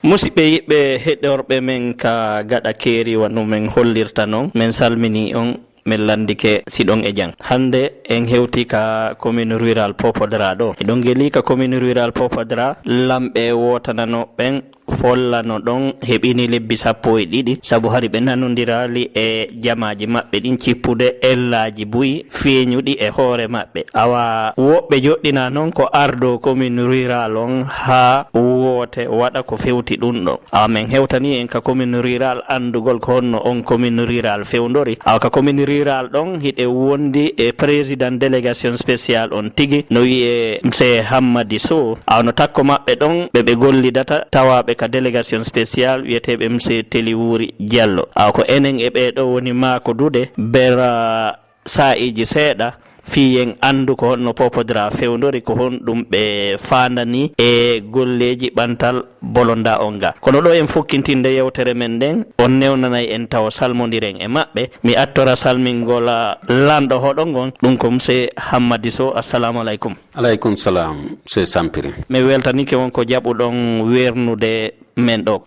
musidɓe yiɓɓe heɗorɓe men ka gaɗa keeri wano men hollirta noon min salmini on min landike siɗon e jang. Hande en hewti ka commune rural Popodra ɗo. Eɗon geli ka commune rural Popodra lamɓe wotanano ɓen follano ɗon heɓini lebbi 12 sabu hari ɓe nanodirali e jamaji maɓɓe ɗin cippude ellaji buyi feeñuɗi e hoore maɓɓe. Awa woɓɓe joɗɗina noon ko ardo commune rural on ha woote waɗa ko fewti ɗum ɗo. Awa min hewtani en ka commune rural andugol ko honno on commune rural fewdori. Awa ka commune rural ɗon hiɗe wondi e président délégation spécial on tigi no wiye monsieur Hammadi Sow. Awa no takko maɓɓe ɗon ɓe gollidata tawaɓe ka délégation spécial wiyeteɓe monsieur Teliwuri Diallo. Awa ko enen e ɓeɗo woni maako dude bera sa'iji seeɗa fiyen andu ko honno Popodra fewdori ko hon ɗum ɓe fandani e golleji ɓantal bolonda on ga. Kono ɗo en fokkintinde yewtere men nden on newnanay en taw salmodiren e maɓɓe. Mi attora salmingola lanɗo hoɗo gon ɗum ko monsieur Hammadi Sow. Assalamu aleykum. Aleykum salam monsieur Sampiring. Mi weltanike on ko jaɓuɗon wernude men ɗo.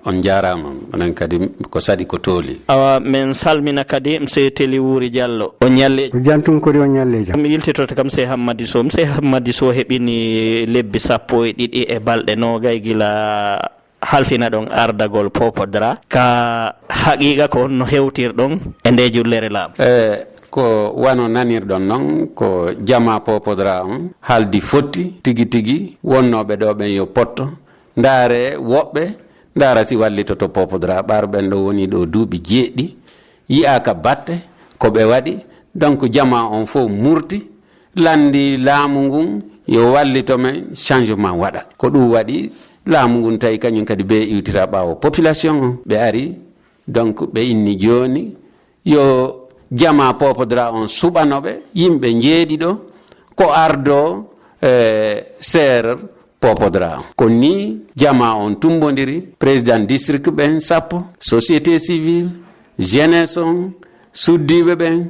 On jarama onen kadi ko saɗi ko tooli. Awa min salmina kadi monsieur Teliwuri Diallo o ñalleji jantum kori o ñalleji. Mi yiltitoto kam monsieur Hammadi Sow. Monsieur Hammadi Sow heɓini lebbi 12 e balɗe nogay gila halfina ɗon ardagol Popodra ka haqiqa ko no hewtirɗon e nde jullere laamu. Ko wano nanirɗon noon ko jama Popodra on haaldi fotti tigi tigi wonnoɓe ɗo ɓen yo potto ndaare woɓɓe ndaara si wallitoto Popodra ɓarɓen ɗo woni ɗo duuɓi 7 yi'a ka batte ko ɓe waɗi donc jama on fof murti landi laamu ngun yo wallito men changement waɗa ko ɗum waɗi laamu ngun tawi kañum kadi be iwtira ɓaawo population on ɓe ari donc ɓe inni joni yo jama Popodra on suɓanoɓe yimɓe jeeɗiɗo ko ardo seere Popodra ko ni jama on tumbodiri président district ɓen 10 société civile jeunesse on suddiɓe ɓen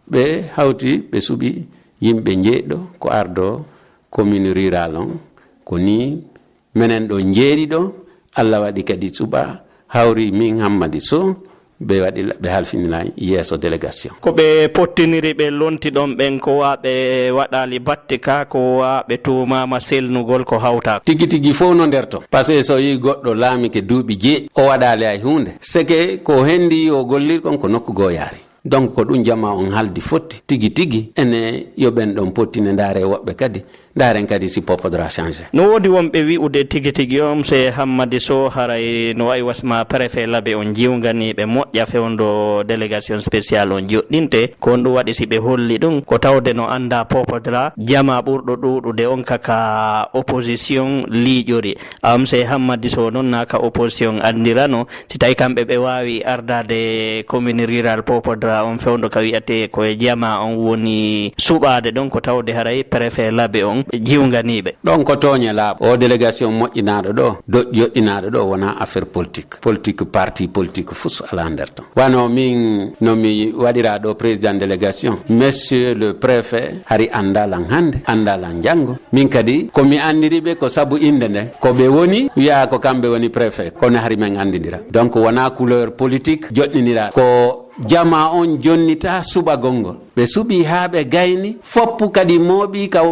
ɓe hawti ɓe suɓi yimɓe jeeɗɗo ko ardo commune rural on ko ni menen ɗo jeeɗiɗo Allah waɗi kadi suɓa hawri min Hammadi Sow ɓe waɗi ɓe halfinila yeeso délégation ko ɓe pottiniri ɓe lonti ɗon ɓen ko waɓe waɗali batte ka ko waɓe tumama selnugol ko hawta tigi tigi fof no nder to par ce que so yi goɗɗo laamike duuɓi 7 o waɗali hay hunde seke ko hendi o gollirkon ko nokku go yaari donc ko ɗum jama on haldi fotti tigi tigi ene yo ɓen ɗon pottine ndaare woɓɓe kadi ndaren kadi si Popodra changé. No wodi wonɓe wi'ude tigi tigi on monsieur Hammadi Sow haray no wayi wasma préfet laabe on jiwganiɓe moƴƴa fewndo délégation spécial on joɗɗinte ko on ɗum waɗi si ɓe holli ɗum ko tawde no anda Popodra jama ɓurɗo ɗuɗude on kaka opposition liiƴori. Monsieur Hammadi Sow noon naka opposition andirano si tawi kamɓe ɓe wawi ardade commune rural Popodra on fewndo ka wiyate koye jama on woni suɓade ɗon ko tawde haray préfet laabe on jiwganiɓe ɗon ko toñe laaɓa o délégation moƴƴinaɗo ɗo joɗɗinaɗo ɗo wona affaire politique parti politique fus ala nder ton wano min nomi waɗira ɗo président délégation monsieur le préfet hari andalan hande andalan janggo min kadi komi andiriɓe ko saabu inde nde ko ɓe woni wiya ko kamɓe woni préfet kono hari men andidira donc wona couleur politique joɗɗinira ko jama on jonnita suɓa gongol ɓe suɓi ha ɓe gayni foppu kadi mooɓi ka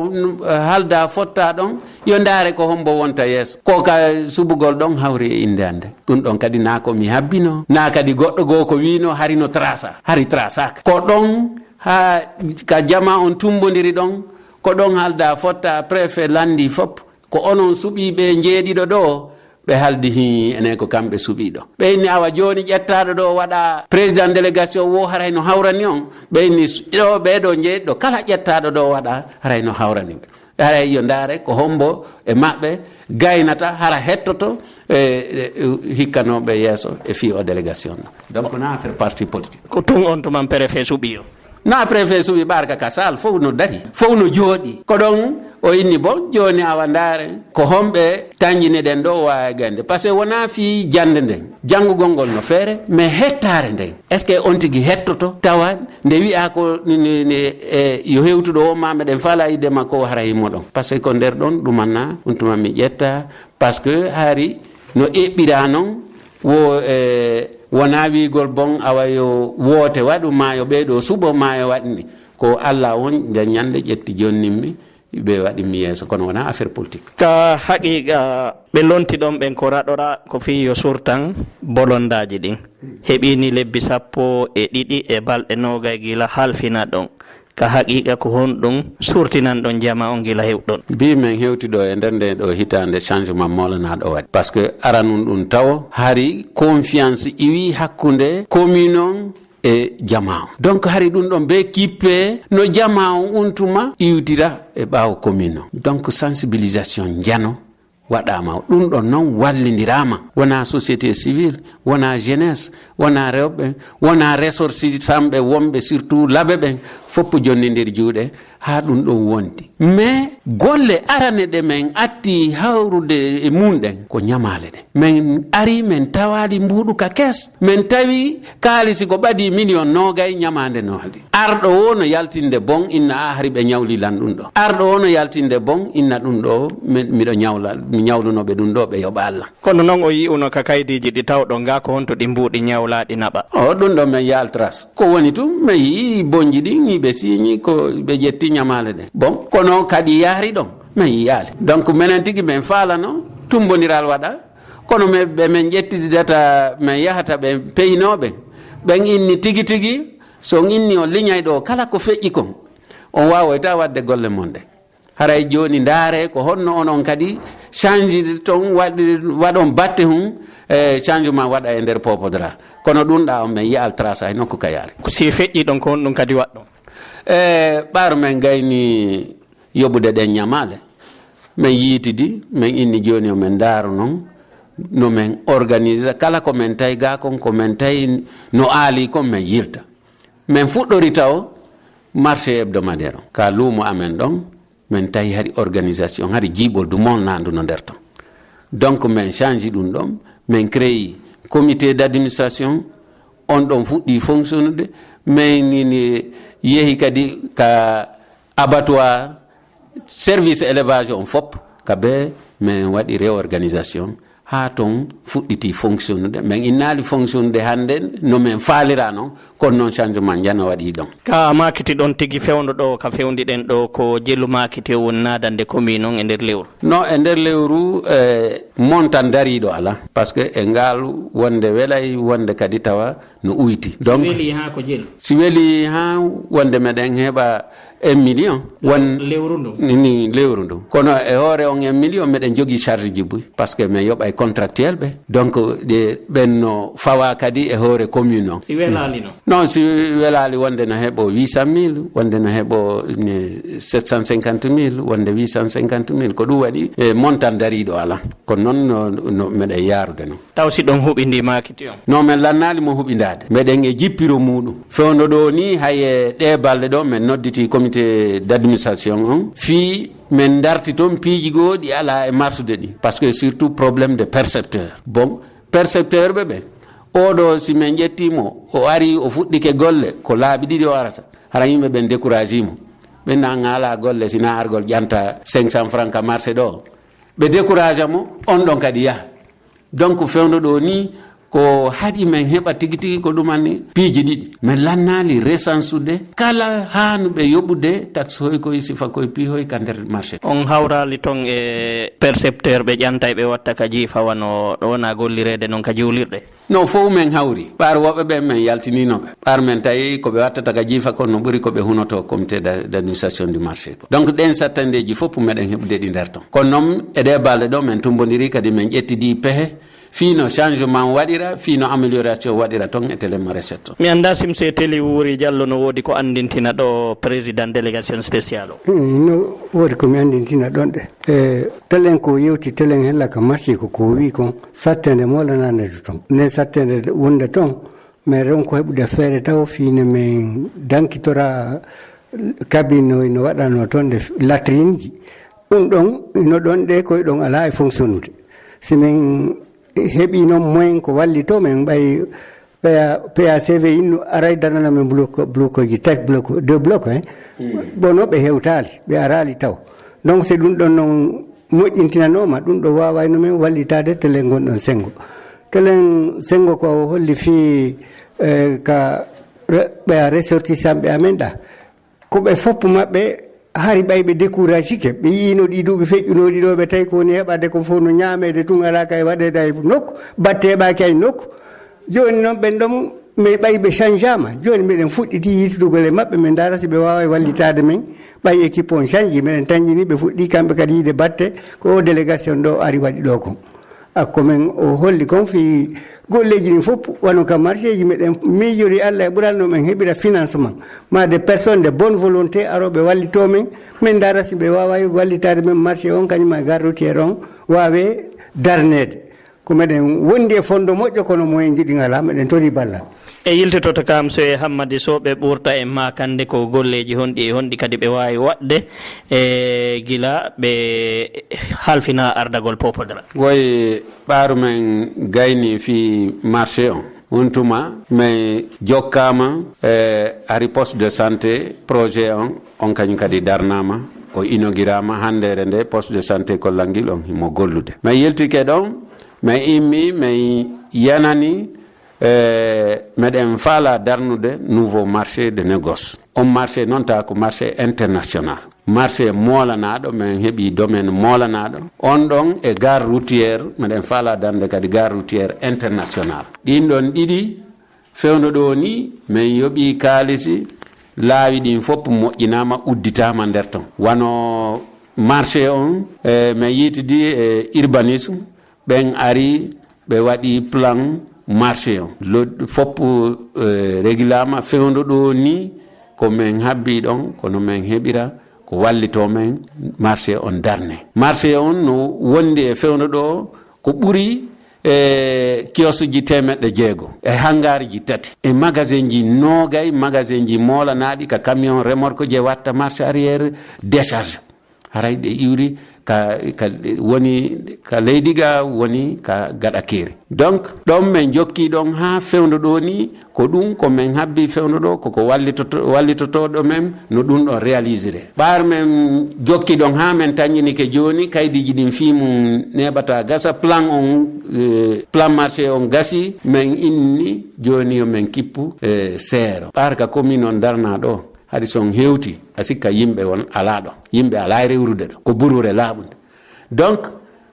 halda fotta ɗon yo ndaare ko hombo wonta yeeso ko ka suɓugol ɗon hawri e inde ande ɗum ɗon kadi na ko mi habbino na kadi goɗɗo goo ko wino hari no traça hari traçaka ko ɗon ha ka jama on tumbodiri ɗon ko ɗon halda fotta préfet landi fop ko onon suɓiɓe jeeɗiɗo ɗo ɓe haldi hi enen ko kamɓe suɓiɗo ɓe inni awa joni ƴettaɗo ɗo waɗa président délégation wo haray no hawrani on ɓe inni ɗo ɓeɗo jeeɗiɗo kala ƴettaɗo ɗo waɗa haray no hawrani ɓe haray yo ndaare ko hombo e maɓɓe gaynata hara hettoto hikkanoɓe yeeso e fi o délégation no donc na affaire parti politique ko tun on tuman préfet suɓi o na préfet suɓi ɓarka ka sal fof no dari fof no jooɗi ko ɗon o inni bon joni awa ndaare ko homɓe tañjini ɗen ɗo wawi gande par ce que wona fi jande nden janggugol ngol no feere mais hettare nden est ce que on tigui hettoto tawa nde wiya ko yo hewtuɗo o ma meɗen faala yidde makko o hara himmo ɗon par ce que ko nder ɗon ɗumanna on tuma mi ƴetta par ce que haari no eɓɓira noon wo wona wigol bon awa yo woote waɗu maayo ɓeeɗo suɓo maayo waɗni ko Allah won nde ñande ƴetti jonnimmi ɓe waɗi mi yeeso kono wona affaire politique ka haqiqa ɓe lonti ɗon ɓen ko raɗora ko fi yo surtan bolondaji ɗin heɓini lebbi 12 e balɗe 20 gila halfina ɗon ka haqiqa ko honɗum surtinan ɗon jama on gila hewɗon mbi men hewtiɗo e nder nde ɗo hitande changement molanaɗo waɗi par ce que aranum ɗum taw hari confiance iwi hakkude commune on e jama o donc hari ɗum ɗon be kippe no jama o untuma iwtira e ɓaawo commune o donc sensibilisation jano waɗama ɗum ɗon noon wallidirama wona société civile wona jeunesse wona rewɓe wona ressortisamɓe wonɓe surtout laaɓe ɓen foppo jonnidir juuɗe ha ɗum ɗon wonti mais golle arane ɗe men atti hawrude e munɗen ko ñamale ɗen min ari min tawali mbuɗu ka kes min tawi kaalisi ko ɓadi million 20 ñamande noolde arɗo o no yaltinde bon inna a hari ɓe ñawlilan ɗum ɗo arɗo o no yaltinde bon inna ɗum ɗo miɗo ñawla mi ñawlunoɓe ɗum ɗo ɓe yoɓa Allah kono noon o yi'uno ka kaydiji ɗi tawɗo nga ko honto ɗi mbuɗi ñawlaɗi naɓa o ɗum ɗo min yaltras ko woni tum mi yii bonji ɗin ɓe siñi ko ɓe ƴetti ñamale ɗen bon kono kadi yaari ɗon min yiyaali donc minen tigui min faalano tumbodiral waɗa kono ɓe min ƴettididata min yahata ɓe peynoɓe ɓen inni tigui tigui so inni o liñay ɗo kala ko feƴƴi kon on wawoyta wadde golle mon ɗen haray joni ndaare ko honno onon kadi change ton waɗon batte hum changement waɗa e nder Popodra kono ɗum ɗa on min yiyal trace hay nokku ka yaari ko si feƴƴi ɗon ko honɗum kadi waɗɗon ɓaaro men gayni yoɓude ɗen ñamale min yiitidi min inni joni o min daaro noon no min organise kala ko min tawi ga kon ko min tawi no aali kon min yirta min fuɗɗori taw marché hebdomadaire o ka luumo amen ɗon min tawi hari organisation hari jiiɓol du molnandu no nder ton donc min change ɗum ɗon min créé comité d'administration on ɗon fuɗɗi fonctionnude min ini yehi kadi ka abattoir service élevage on fop kabe min waɗi réorganisation ha ton fuɗɗiti fonctionnude min innali fonctionnude hande no min faalira noon kono noon changement jana waɗi ɗon ka makiti ɗon tigui fewdo ɗo ka fewdiɗen ɗo ko jellu makiti woni nadande commune on e nder lewru non e nder lewru montan dariɗo ala par ce que e ngal wonde welay wonde kadi tawa no uyti donc si weeli ha ko jellu si weeli ha wonde meɗen heɓa 1 million won lewru ndu ni lewru ndu kono e hoore on 1 million meɗen jogui charge ji buy par ce que min yoɓa e contractuel ɓe donc ɓen no fawa kadi e hoore commune o si welali no non si welali wonde no heeɓo 800 000 wonde no heeɓo 750 000 wonde 850 000 ko ɗum waɗi e montant dariɗo ala kono noon no meɗen yarude noon taw si ɗon huɓidi makiti on non min lannali mo huɓidade meɗen e jippiro muɗum fewno ɗo ni haye ɗe balɗe ɗo min nodditi comité d'administration on fii min darti toon piiji goo ɗi ala e marsude ɗi par ce que surtout probléme de percepteur bon percepteur ɓe oɗo si min ƴettimo o ari o fuɗɗike golle ko laaɓi ɗiɗi o arata hara yimɓe ɓen découragé mo ɓe na ala golle sina argol ƴanta 500 francs ka marché ɗo ɓe découragé mo on ɗon kadi yaha donc fewno ɗo ni ko haɗi men heɓa tigi tigi ko ɗumanni piiji ɗiɗi min lannali recensude kala hanuɓe yoɓude taxe hoy koye sifa koye pi hoy ka nder marché on hawrali toon e percepteur ɓe ƴanta ɓe watta ka jiifa wano ɗo wona gollirede noon ka juulirɗe non fof men hawri ɓaar woɓɓe ɓen min yaltininoɓe ɓaar men tawi koɓe wattata ka jiifa kon no ɓuuri koɓe hunoto comité d'administration du marché ko donc ɗen sattandeji fof meɗen heɓude ɗi nder ton kono noon eɗe balɗe ɗo min tumbodiri kadi min ƴettidi pehe fino changement waɗira fino amélioration waɗira ton e télé recette mi anda simse télé wuuri Diallo no woodi ko andintina ɗo président délégation spécial o no woodi ko mi andintina ɗon ɗe telen ko yewti telen hella ka marché ko wi kon sattende molanande to ton nden sattende wonde ton mais ren ko heɓude feere taw fine min dankitora cabine no waɗano toon de latrine ji ɗum ɗon ino ɗon ɗe koye ɗon ala e fonctionnude simin heɓi noon moyen ko walli to min ɓay PACV inno aray darnana men bloc ji 2 bloc bono ɓe hewtali ɓe arali taw donc c'est ɗum ɗon noon moƴƴintinanoma ɗum ɗo wawayno men wallitade telen gonɗon sengo telen sengo ko holli fi ka ɓe ressortissant ɓe amen ɗa ko ɓe foppu maɓɓe hari ɓayɓe découragé ke ɓe yino ɗi duuɓi feƴƴunoɗi ɗo ɓe tawi kowoni heɓade ko fof no ñamede tun ala kay waɗede hay nokku batte heɓaki hay nokku joni noon ɓen ɗon mais ɓayɓe change ama joni miɗen fuɗɗiti yitudugol e maɓɓe min dara si ɓe wawa wallitade men ɓay équipe on change miɗen tañjini ɓe fuɗɗi kamɓe kadi yiide batte ko o délégation ɗo ari waɗi ɗo kon akkomen o holli kon fi golleji ɗin fof wano ka marché ji meɗen miijori Allah e ɓuranno men heɓira financement ma des personnes de bonne volonté aroɓe wallito men min dara si ɓe wawa wallitade men marché on kañum e gare routiére on wawe darnede ko meɗen wondi e fondo moƴƴo kono moyen jiɗi ngala meɗen tori ballal e yiltitoto kam so e hammadi so ɓe ɓurta e makande ko golleji honɗi e honɗi kadi ɓe wawi waɗde e gila ɓe halfina ardagol Popodra. woy ɓaaru men gayni fi marché on on tuma mais jokkama ari poste de santé projet on kañum kadi darnama o inaugurama handere nde poste de santé kollangil on himo gollude mais yeltike ɗon mais immi mais yanani meɗen faala darnude nouveau marché de négoce on marché noon tawa ko marché international marché molanaɗo min heeɓi domaine molanaɗo on ɗon e gare routiére meɗen faala darde kadi gare routiére international ɗin ɗon ɗiɗi fewno ɗo ni min yoɓi kaalisi laawi ɗin fof moƴƴinama udditama nder ton wano marché on min yitidi e urbanisme ɓen ari ɓe waɗi plan marché on fopp régulama fewndo ɗo ni ko min habbi ɗon kono min heɓira ko wallito men marché on darne marché on no wondi e fewndo ɗo ko ɓuri kiosque ji 600 e hangar ji 3 e magasin ji nogay magasin ji molanaɗi ka camion remorque je watta marché arrière décharge haray ɗe iwri ka woni ka leydi ga woni ka gaɗa keeri donc ɗon min jokki ɗon ha fewndo ɗo ni ko ɗum ko min habbi fewndo ɗo koko wallitotoɗo men no ɗum ɗon réalisé ɓaar men jokki ɗon ha min tañinike joni kaydiji ɗin fimum neɓata gasa plan on plan marché on gasi min inni joni yo min kippu seero ɓaar ka commune on darna ɗo hadi son hewti a sikka yimɓe won ala ɗo yimɓe ala rewrude ɗo ko burure laaɓude donc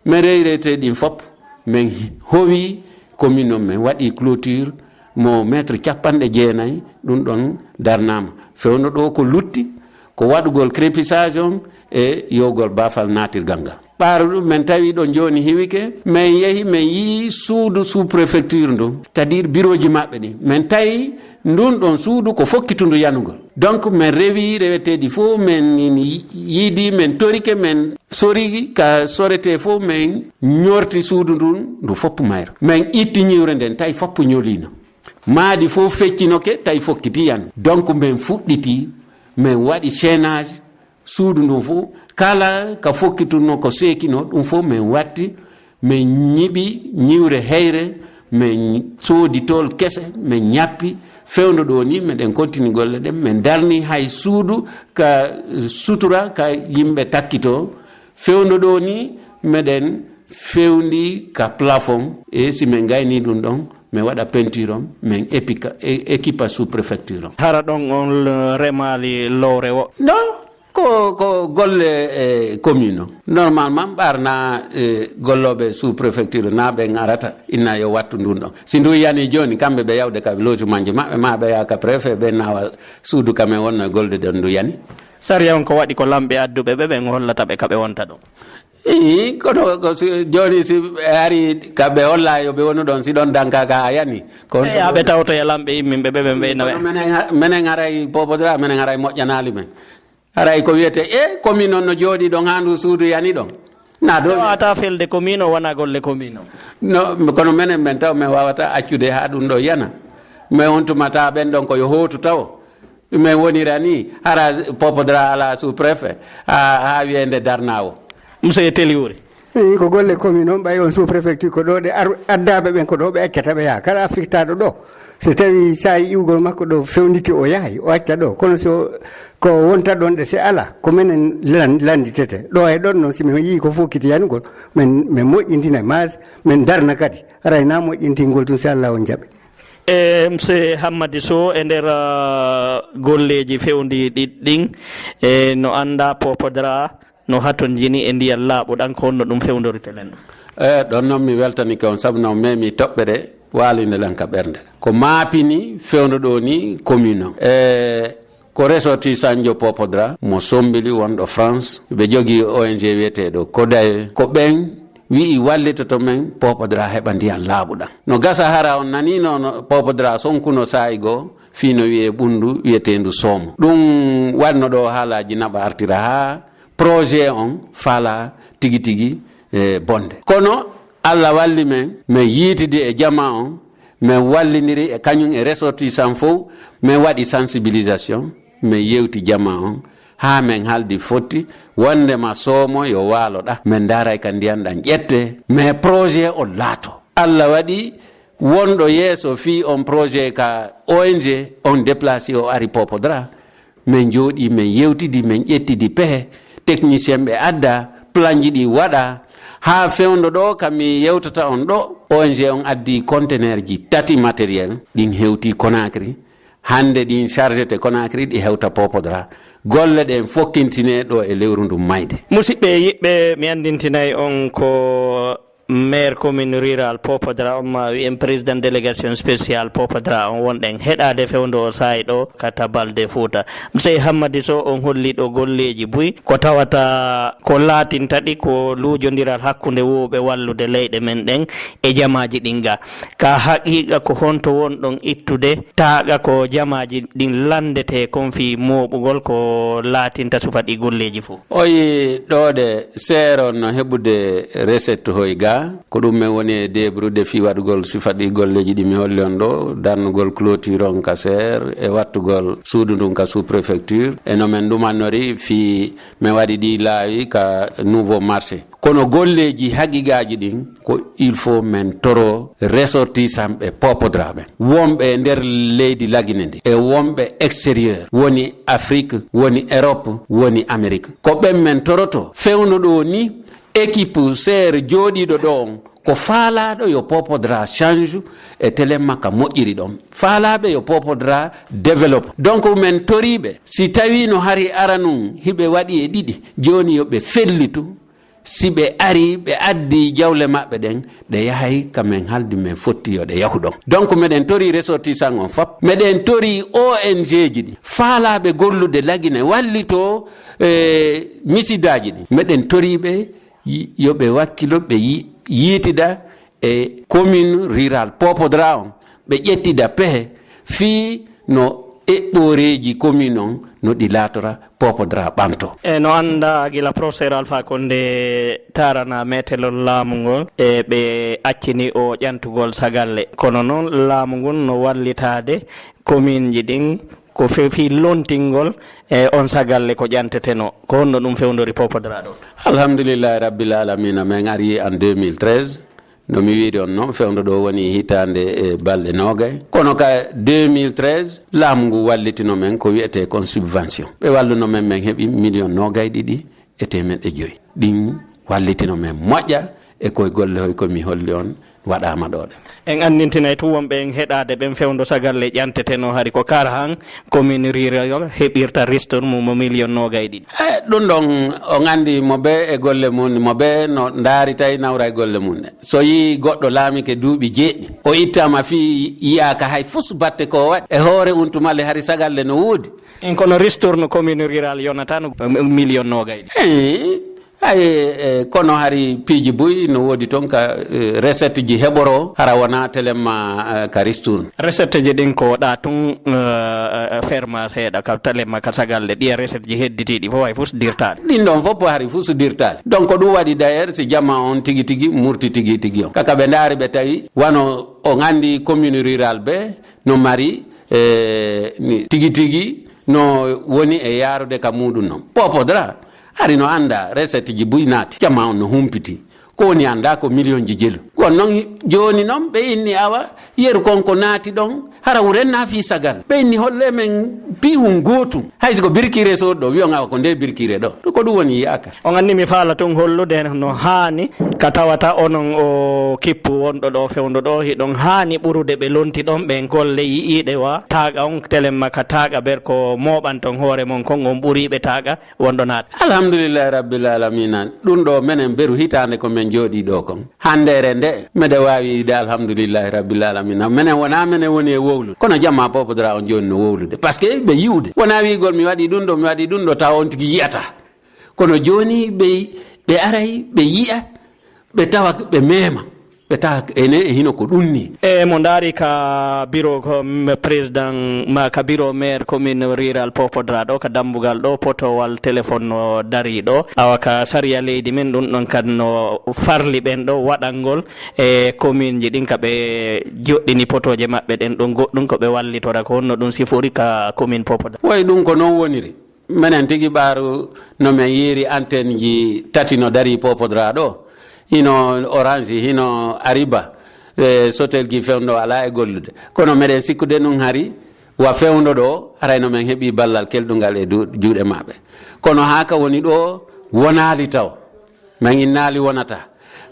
min reyrete ɗin fop min howi commune on min waɗi clôture mo métre 90 ɗum ɗon darnama fewno ɗo ko lutti ko waɗugol crépissage on e yowgol bafal natirgal ngal ɓaaru ɗum min tawi ɗo joni hiwike min yeehi min yii suudu sous préfecture ndum c'est à dire bureau ji maɓɓe ɗi min tawi ndun ɗon suudu ko fokkitundu yanugol donc min rewi reweteɗi fof min yiidi min torike min sori ka sorete fof min ñorti suudu ndun ndu foppu Maire min itti ñiwre nden tawi foppu ñolino maadi fof feccinoke tawi fokkiti yan donc min fuɗɗiti min waɗi chaînage suudu ndun fof kala ka fokkitunno ko seekino ɗum fof min watti min ñiɓi ñiwre heyre min soodi tol kese min ñappi fewndo ɗo ni meɗen continue golle ɗen min darni hay suudu ka sutura ka yimɓe takkito fewndo ɗo ni meɗen fewndi ka plafond e si min gayni ɗum ɗon min waɗa peinture on min équipa sous préfecture on hara ɗon on remali lowre o non ko golle commune o normalement ɓarna golloɓe sous préfecture na ɓe arata inna yo wattu ndun ɗon si ndu yani joni kamɓe ɓe yawde ka logement ji maɓɓe ma ɓe yaha ka préfet ɓe nawa suudu kamen wonno e golde ɗon ndu yani sariya on ko waɗi ko lamɓe adduɓe ɓe ɓen hollata ɓe kaɓe wonta ɗon kono joni si ari kaɓe holla yo ɓe wonu ɗon si ɗon dankaka a yani aɓe tawto e lamɓe yimminɓe ɓe ɓeynaɓe minen haray Popodra minen haray moƴƴanali men haray ko wiyete commune on no jooɗi ɗon ha ndu suudu yani ɗon na do wawata felde commune o wona golle commune o no kono minen men taw min wawata accude ha ɗum ɗo yana mais on tumata ɓen ɗon koyo hotu taw min wonira ni hara Popodra ala sous préfet ha wiyende darna o monsieur Teliwuri ko golle commune on ɓay on sous préfecture ko ɗo ɗe addaɓe ɓen ko ɗo ɓe accata ɓe yaha kala affectaɗo ɗo so tawi sa iwgol makko ɗo fewndiki o yahay o acca ɗo kono so ko wonta ɗon ɗe se ala ko minen landitete ɗo e ɗon noon simin yii ko fof kitiyangol min moƴƴintina mas min darna kadi arayna moƴƴintingol tun se Allah on jaɓi. monsieur Hammady Sow e nder golleji fewndi ɗin no anda Popodra no haton jini e ndiyam laaɓuɗan ko honno ɗum fewdoritelen ɗon noon mi weltani ko on sabu no memi toɓɓe ɗe walidelen ka ɓernde ko maapini fewnuɗo ni commune o ko resoti sanjo Popodra mo sombili wonɗo France ɓe jogui ONG wiyeteɗo Kodaye ko ɓen wi wallitoto men Popodra heɓa ndiyam laaɓuɗam no gasa hara on nani no Popodra sonkuno saayi goo fino wiye ɓundu wiyetendu soomo ɗum wanno ɗo haalaji naɓa artira ha projet on faala tigi tigi bonde kono Allah walli men min yiitidi e jama on min walliniri e kañum e ressortissant fof min waɗi sensibilisation min yewti jama on ha min haldi fotti wondema soomo yo waaloɗa min daray ka ndiyam ɗam ƴette mais projet o laato Allah waɗi wonɗo yeeso fi on projet ka ONG on déplacé o ari Popodra min jooɗi min yewtidi min ƴettidi pehe technicien ɓe adda plan ji ɗi waɗa ha fewndo ɗo kami yewtata on ɗo ONG on addi conteneur ji 3 matériel ɗin hewti Conakry hande ɗin chargete Conakry ɗi hewta Popodra golle ɗen fokkintine ɗo e lewru ndu mayde musidɓe yiɓɓe mi andintinayi on ko maire commune rural Popodra on ma wi'en président délégation spécial Popodra on wonɗen heɗade fewndo o saayi ɗo ka tabaldefouta monsieur Hammady Sow on holli ɗo golleji buy ko tawata ko laatinta ɗi ko luujodiral hakkude wowɓe wallude leyɗe men ɗen e jamaji ɗin ga ka haqiqa ko honto wonɗon ittude taaga ko jamaji ɗin landete kon fi moɓugol ko laatinta sufa ɗi golleji fo oyi ɗoɗe seeron no heɓude recette hoy ga ko ɗum men woni e debrude fi waɗugol sifaɗi golleji ɗi mi holli on ɗo darnugol clôture on ka serre e wattugol suudu ndun ka sous préfecture e no men ɗumannori fi min waɗi ɗi laawi ka nouveau marché kono golleji haqiqaji ɗin ko il faut men toro ressortissant ɓe Popodra ɓen wonɓe nder leydi lagine ndi e wonɓe extérieur woni Afrique woni Europe woni Amérique ko ɓen men toroto fewnuɗo ni équipe serre jooɗiɗo ɗo on ko faalaɗo yo Popodra change e télé makka moƴƴiri ɗon faalaɓe yo Popodra développe donc men toriɓe si tawi no hari aranum hiɓe waɗi e ɗiɗi joni yoɓe fellitu si ɓe ari ɓe addi jawle maɓɓe ɗen ɗe yahay kamen haldi men fotti yo ɗe yahu ɗon donc meɗen tori ressortissant on fop meɗen tori ONG ji ɗi faalaɓe gollude lagine wallito misidaji ɗi meɗen toriɓe yoɓe wakkilo ɓe yiitida e commune rural Popodra on ɓe ƴettida pehe fii no eɓɓoreji commune on no ɗi laatora Popodra ɓamto e no anda gila professeur Alpha Condé tarana metelol laamu ngol e ɓe accini o ƴantugol sagalle kono noon laamu ngun no wallitade commune ji ɗin ko fefi lontingol e on sagalle ko ƴanteteno ko honno ɗum fewdori Popodra ɗo alhamdulillahi rabbil alamina min ari en 2013 no mi wiiri on noon fewndo ɗo woni hitande e balɗe nogay kono ka 2013 laamu ngu wallitino men ko wiyete kon subvention ɓe walluno men min heeɓi million nogay ɗiɗi e temeɗɗe joyyi ɗin wallitino men moƴƴa e koye golle hoy komi holli on waɗama ɗoɗe en andintinay tu wonɓe en heɗade ɓen fewndo sagalle ƴanteteno hari ko kara han commune rural heɓirta ristor mum mo million nogay ɗiɗi ɗum ɗon on andi mo ɓe e golle mum mo ɓe no daari tawi nawra e golle mum ɗe so yi goɗɗo laamike duuɓi jeeɗɗi o ittama fi yiyaka hay fus batte ko waɗi e hoore untumalle hari sagalle no woodi en kono ristor no commune rural yonata no million nogay ɗi ay kono hari piiji buy no woodi toon ka recette ji heɓoro hara wona telemma ka ristourne recette ji ɗin ko ɗa tun ferma seeɗa ka telemma ka sagalle ɗiya recette ji hedditiɗi fof way fus dirtade ɗin ɗon fof hari fus dirtade donc ɗum waɗi d'ailleurs si jamma on tigi tigi murti tigi tigi on kaka ɓe ndaari ɓe tawi wano o andi commune rural ɓe no mari tigi tigi no woni e yaarude ka muɗum noon Popodra hari no anda recette ji buy naati jamma on no humpiti ko woni anda ko million ji jelu ko non joni non be inni awa yeru konko naati don hara wurenna fi sagal be inni holle men pi hun gotum hayso ko birkire so do wiyo ngawa ko nde birkire do ko dum woni yakar on andi mi faala ton hollude no haani ka tawata onon o kippu wonɗo ɗo fewndo ɗo hiɗon haani ɓurude ɓe lonti ɗon ɓen golle yi'iɗe wa taaga on telemma ka taaga ber ko moɓan ton hoore mon kon on ɓuriɓe taaga wonɗo naat alhamdulillahi rabbil alamina ɗum ɗo menen beru hitande ko men jooɗi ɗo kon handere nde mede wawi yide alhamdulillahi rabbil alamina menen woni e wowlude kono jamma Popodra on joni no wowlude par ce que ɓe yiwde wona wigol mi waɗi ɗum ɗo taw on tigui yiyata kono joni ɓe aray ɓe yiya ɓe tawa ɓe mema ɓe tawa ene e hino ko ɗum ni e mo daari ka bureau ko président ma ka bureau maire commune rural Popodra ɗo ka dambugal ɗo potowal téléphone no dari ɗo awa ka saria leydi men ɗum ɗon kad no farli ɓen ɗo waɗangol e commune ji ɗin ka ɓe joɗɗini potoje maɓɓe ɗen ɗon goɗɗum ko ɓe wallitora ko honno ɗum sifori ka commune Popodra way ɗum ko noon woniri minen tigi ɓaaru no min yeeri antenne ji tati no dari Popodra ɗo hino orange hino ariba sotel gi fewndo ala e gollude kono meɗen sikkude ɗum hari wa fewndo ɗo arayno men heeɓi ballal kelɗungal e juuɗe maɓɓe kono haka woni ɗo wonali taw min innali wonata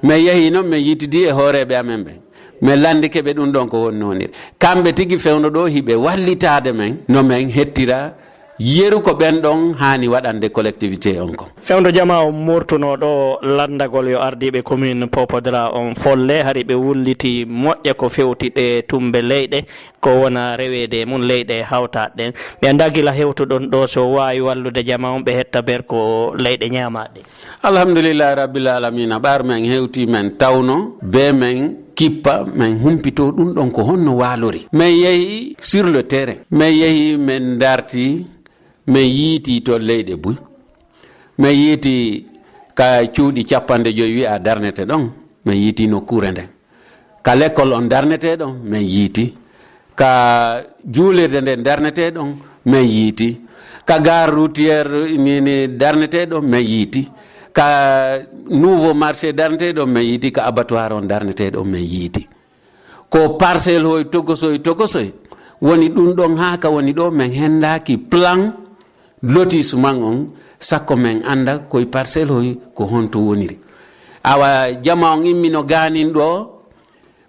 min yeehi noon min yitidi e hooreɓe amen ɓen min landike ɓe ɗum ɗon ko woni noniri kamɓe tigi fewndo ɗo hiɓe wallitade men no min hettira yeru ko ɓen ɗon hani waɗande collectivité on ko fewndo jama o murtunoɗo landagol yo ardiɓe commune Popodra on folle hari ɓe wulliti moƴƴa ko fewti ɗe tumbe leyɗe ko wona rewede mum leyɗe hawtaɗen ɓe anda gila hewtuɗon ɗo so wawi wallude jama on ɓe hetta ber ko leyɗe ñamaɗe alhamdulillahi rabbil alamina ɓar men hewti men tawno be men kippa min humpito ɗum ɗon ko honno walori min yeehi sur le terrain min yeehi min darti min yiiti to leyɗe buy min yiiti ka cuuɗi capanɗe joyi wi'a darnete ɗon min yiiti nokkure nden ka l'école on darnete ɗon min yiiti ka juulirde nden darnete ɗon min yiiti ka gare routiére nini darnete ɗon min yiiti ka nouveau marché darnete ɗon min yiiti ka abattoir on darnete ɗon min yiiti ko parcelle hoy togosoy woni ɗum ɗon haka woni ɗo min hendaki plan lotissement on sakko men anda koye parcelle hoy ko honto woniri awa jama on immino ganin ɗo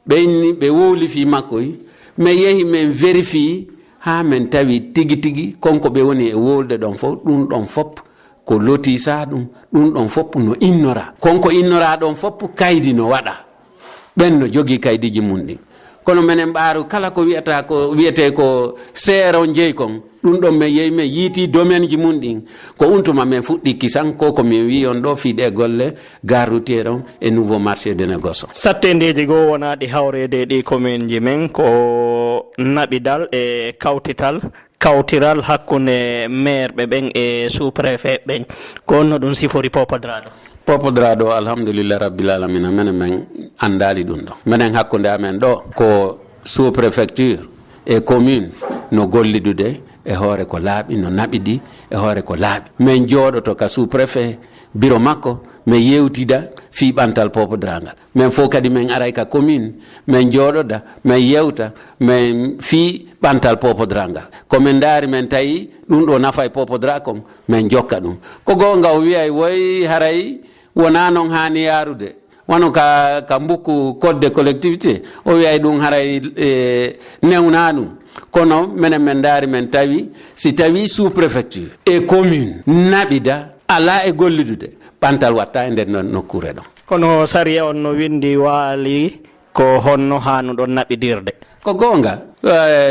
ɓe wowlifi makkoy min yeehi min vérifie ha min tawi tigi konko ɓe woni e wolde ɗon fof ɗum ɗon fop ko lotisa ɗum ɗon fop no innora konko innora ɗon fop kaydi no waɗa ɓen no jogui kaydiji mum ɗin kono menen ɓaaru kala ko wiyete ko seero jeeyi kon ɗum ɗon min yeehi min yiiti domaine ji mum ɗin ko untuma min fuɗɗi kisan ko min wi on ɗo fiiɗe golle gare routiére on e nouveau marché de négoce o sattendeji goo wona ɗi hawrede ɗi commune ji men ko naɓidal e kawtiral hakkunde maire ɓe ɓen e sous préfet ɓen ko onno ɗum sifori Popodra ɗo Popodra ɗo alhamdulillah rabbil alamina menen men andali ɗum ɗo menen hakkunde amen ɗo ko sous préfecture e commune no gollidude e hoore ko laaɓi no naɓiɗi e hoore ko laaɓi min jooɗoto ka sous préfet bureau makko min yewtida fi ɓantal Popodra ngal min fof kadi min aray ka commune min jooɗoda min yewta min fi ɓantal Popodra ngal komin daari min tawi ɗum ɗo nafa e Popodra kon min jokka ɗum ko gonga o wiyay woy haray wona noon hani yarude wano ka mbukku code de collectivité o wiyay ɗum haray newna ɗum kono menen min daari min tawi si tawi sous préfecture e commune naɓida ala e gollidude ɓantal watta e nder nokkure ɗon kono saria on no windi waali ko honno hanuɗon naɓidirde ko gonga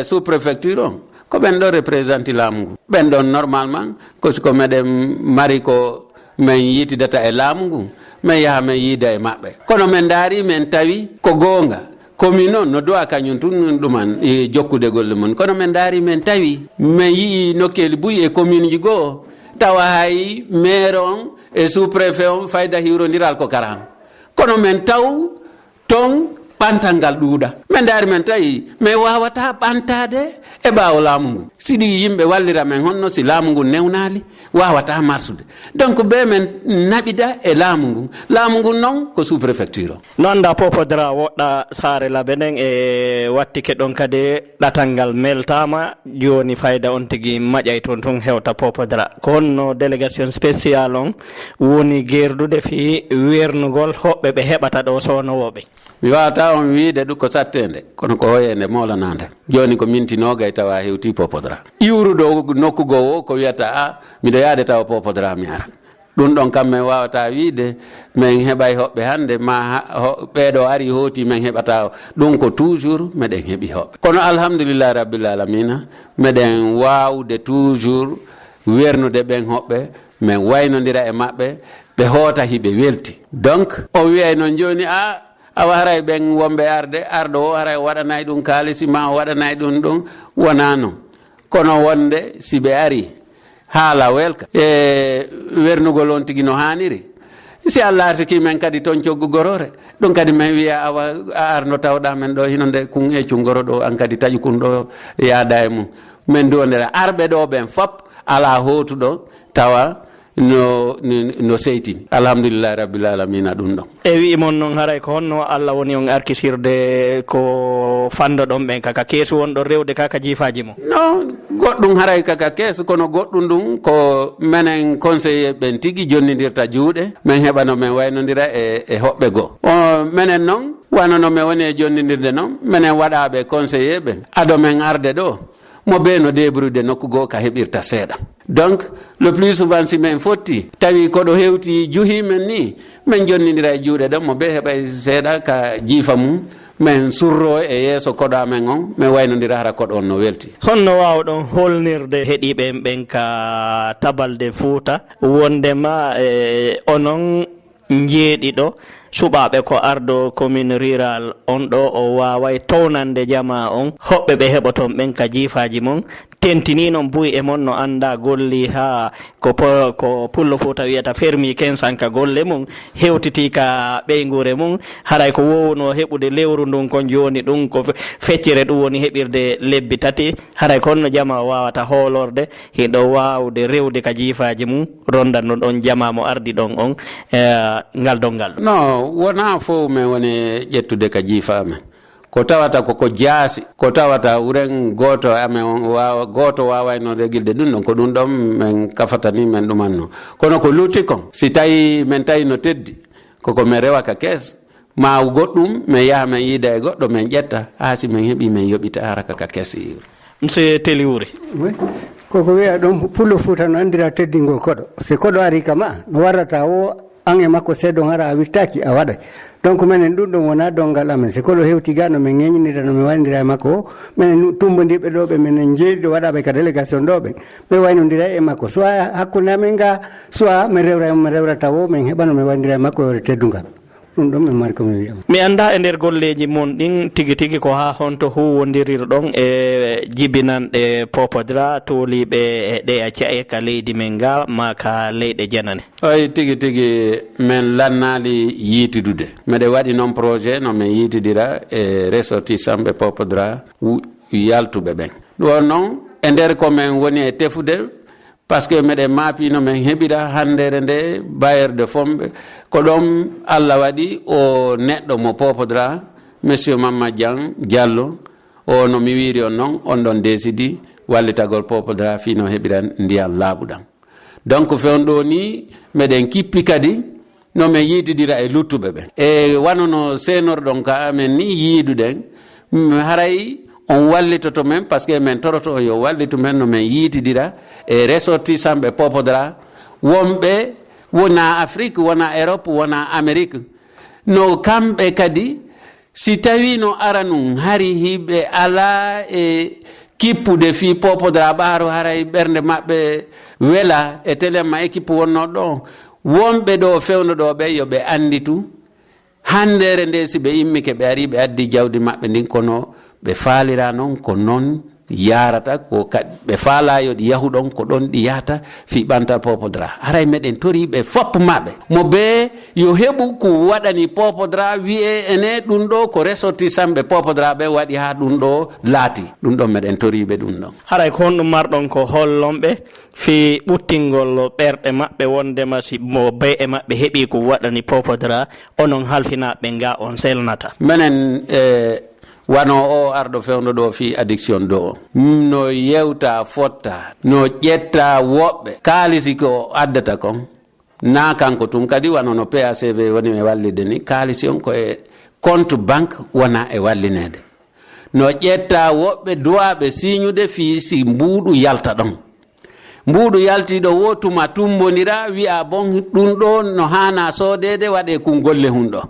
sous préfecture on ko ɓen ɗo représenté laamu ngu ɓen ɗon normalement ko siko meɗen mari ko min yitidata e laamu ngu min yaha min yiida e maɓɓe kono min daari min tawi ko gonga commune on no dowa kañum tun ɗuman e jokkude golle mum kono min daari min tawi min yii nokkeli buy e commune ji goo tawa hay maire on e sous préfet on fayda hiwrodiral ko karam kono min taw ton ɓantal ngal ɗuuɗa min daari men tawi min wawata ɓantade e ɓaawo laamu ngu siɗi yimɓe wallira men honno si laamu ngu newnali wawata marsude donc ɓe men naɓida e laamu ngu noon ko sous préfecture o no anda Popodra woɗɗa saare labe nden e wattike ɗon kadi ɗatal ngal meltama joni fayda on tigui maƴay toon hewta Popodra ko honno délégation spécial on woni gerdude fi wernugol hoɓɓe ɓe heɓata ɗo sownowoɓe mi wawata on wiide ɗum ko sattede kono ko hoyende molanade joni ko minti nogay tawa hewti Popodra iwruɗo nokku goo o ko wiyata a miɗo yaade tawa Popodra mi ara ɗum ɗon kam min wawata wiide min heɓay hoɓɓe hande ma ɓeɗo ari hooti min heɓata ɗum ko toujours meɗen heeɓi hoɓɓe kono alhamdulillah rabbil alamina meɗen wawde toujours wernude ɓen hoɓɓe min waynodira e maɓɓe ɓe hoota hiɓe welti donc o wiyay noon joni awa haray ɓen wonɓe arɗo o haray waɗanay ɗum kaalisi ma o waɗanay ɗum ɗum wona noon kono wonde si ɓe ari haala welka e wernugol on tigi no haniri si Allah arsiki men kadi toon coggu gorore ɗum kadi min wiya awa a arno tawɗa men ɗo hinode kun eccu goro ɗo an kadi taƴu kun ɗo yaada e mum min dondera arɓe ɗo ɓen fop ala hotuɗo tawa no seytini alhamdulillah rabbil alamina ɗum ɗon e wi'imon noon haray ko honno Allah woni on arkisirde ko fando ɗon ɓen kaka keesu wonɗo rewde kaka jiifaji mo non goɗɗum haray kaka keesu kono goɗɗum ɗum ko menen conseiller ɓen tigui jonnidirta juuɗe min heɓano min waynodira e hoɓɓe goo o menen noon wanono min woni e jonnidirde noon minen waɗaɓe conseiller ɓen ado men arde ɗo mo ɓe no débroude nokku goo ka heɓirta seeɗa donc le plus souvent si min fotti tawi koɗo hewti juhi men ni min jonnidira e juuɗe ɗon mo ɓe heɓay seeɗa ka jiifa mum min surro e yeeso koɗo amen on min waynodira hara koɗo on no welti honno wawɗon holnirde heeɗiɓe ɓen ka tabaldefouta wondema onon jeeɗiɗo suɓaɓe ko ardo commune rural on ɗo o waway townande jama on hoɓɓe ɓe heɓoton ɓen ka jiifaji mon tentini noon buy e mon no anda golli ha ko pullo fouta wiyata fermi 15 ka golle mum hewtiti ka ɓeygure mum haray ko wowno heɓude lewru ndun kon joni ɗum ko feccere ɗum woni heɓirde lebbi tati haray ko honno jama wawata hoolorde hiɗo wawde rewde ka jiifaji mum rondanno ɗon jama mo ardi ɗon on ngal dongal non wona fof min woni ƴettude ka jiifa amen ko tawata koko jaasi ko tawata wuren goto amen goto wawayno regilde ɗum ɗon ko ɗum ɗon min kafatani men ɗumanno kono ko lutti kon si tawi min tawi no teddi koko min rewa ka kees ma goɗɗum min yaha min yiida e goɗɗo min ƴetta ha si min heeɓi min yoɓita haraka ka kees yiwre monsieur Teli Wuri koko wiya ɗum pullo fouta no andira teddingol koɗo si koɗo ari kama no warrata o an e makko seeɗon hara a wirtaki a waɗay donc minen ɗum ɗon wona dongal amen si koɗo hewti ga no min ŋeñinira no min waynodira e makko o minen tumbodiɓe ɗo ɓe minen jeeɗiɗo waɗaɓe ka délégation ɗo ɓe min waynodira e makko soit hakkude amen ga soit min rewrata o min heɓa no min waynodira e makko yore teddungal ɗum ɗon min mari komin wiyama mi anda e nder golleji mon ɗin tigui tigui ko ha honto huwodirirɗon e jibinanɗe Popodra toliɓe e ɗe a caye ka leydi men ga ma ka leyɗe janane oy tigui min lannali yiitidude miɗe waɗi noon projet no min yiitidira e ressortissamɓe Popodra yaltuɓe ɓen ɗon noon e nder komin woni e tefude par ce que meɗen maapino min heɓira handere nde bailleur de fonds ko ɗon Allah waɗi o neɗɗo mo Popodra monsieur Mamadou Diallo o no mi wiri on noon on ɗon décidi wallitagol Popodra fino heɓira ndiyam laaɓuɗam donc fewn ɗo ni meɗen kippi kadi no min yiitidira e luttuɓe ɓen e wanono senorɗon ka amen ni yiiduɗen haray on wallitoto men par ce que min toroto yo wallitu men no min yiitidira e ressortissamɓe Popodra wonɓe wona Afrique wona Europe wona Amérique no kamɓe kadi si tawi no ara num hari hiɓe ala e kippude fi Popodra ɓaaro haray ɓernde maɓɓe wela e téléma équipe wonno ɗo wonɓe ɗo fewno ɗo ɓe yoɓe anditu handere nde si ɓe immike ɓe ari ɓe addi jawdi maɓɓe ndin kono ɓe faalira noon ko noon yarata ko kadi ɓe faalayo ɗi yahuɗon ko ɗon ɗi yahata fi ɓantal Popodra. Haray meɗen toriɓe fopp maɓɓe mo be yo heɓu ko waɗani Popodra wi'e ene ɗum ɗo ko ressortisanɓe Popodra ɓe waɗi ha ɗum ɗo laati ɗum ɗon meɗen toriɓe ɗum ɗon. Haray ko honɗum marɗon ko hollonɓe fi ɓuttingol ɓerɗe maɓɓe wondema si mo be e maɓɓe heeɓi ko waɗani Popodra onon halfinaɓe nga on selnata. Menen wano o arɗo fewno ɗo fi addiction ɗo no yewta fotta no ƴetta woɓɓe kaalisi ko addata kon na kanko tun kadi wano no PACV woni e wallide ni kaalisi on ko e compte banque wona e wallinede no ƴetta woɓɓe duwaɓe signude fi si mbuuɗu yalta ɗon mbuuɗu yaltiɗo wo tuma tumbodira wi'a bon ɗum ɗo no hana soodede waɗe kum golle hunɗo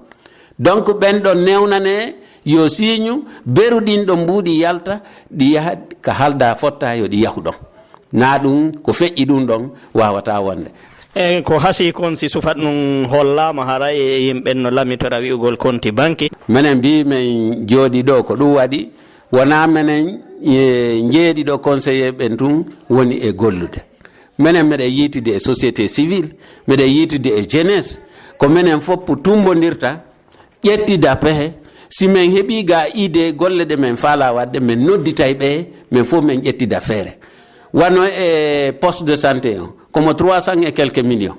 donc ɓen ɗon newnane yo signe beruɗin ɗo mbuuɗi yalta ɗi yaha ka halda fotta yo ɗi yahu ɗon na ɗum ko feƴƴi ɗum ɗon wawata wonde. Ko hasi kon si sufat ɗum hollama haray e yimɓe no lamitora wi'ugol konti banque. Menen mbi men jooɗi ɗo ko ɗum waɗi wona menen jeeɗi ɗo conseiller ɓen tun woni e gollude menen meɗen yitide e société civile meɗen yitide e jeunesse ko menen fopp tumbodirta ƴettida pehe si men heɓi ga idée golle ɗe men faala wadde men nodditay ɓe men fof men ƴettida feere wano e poste de santé o komo 300 et quelques millions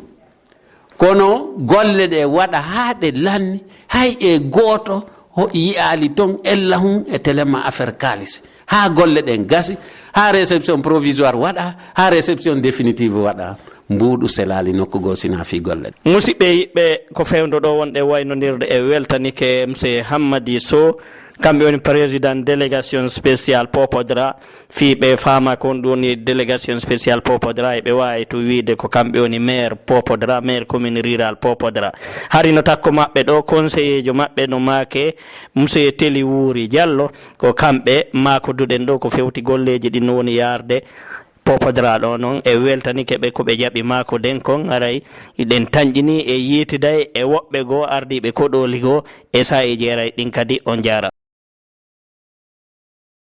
kono golle ɗe waɗa haa ɗe lanni hay e gooto ho yi'aali toon ella hun e téléma affaire kaalis haa golle ɗen gasi haa réception provisoire waɗa haa réception définitive waɗa mbuuɗu selali nokku goo sina fi golle ɗe musidɓe yiɓɓe ko fewndo ɗo wonɗe waynodirde e weltanike monsieur Hammady Sow kamɓe woni président délégation spécial Popodra fiiɓe faama ko on ɗum woni délégation spécial Popodra e ɓe wawi to wiide ko kamɓe woni maire Popodra maire commune rural Popodra hari no takko maɓɓe ɗo conseiller jo maɓɓe no maake monsieur Teli Wuri Diallo ko kamɓe makoduɗen ɗo ko fewti golleji ɗin no woni yarde Popodra ɗo noon e weltanike ɓe ko ɓe jaɓi maako den kon aray ɗen tañƴini e yiitiday e woɓɓe goo ardiɓe koɗoli goo e sa e jeeray ɗin kadi on jaara.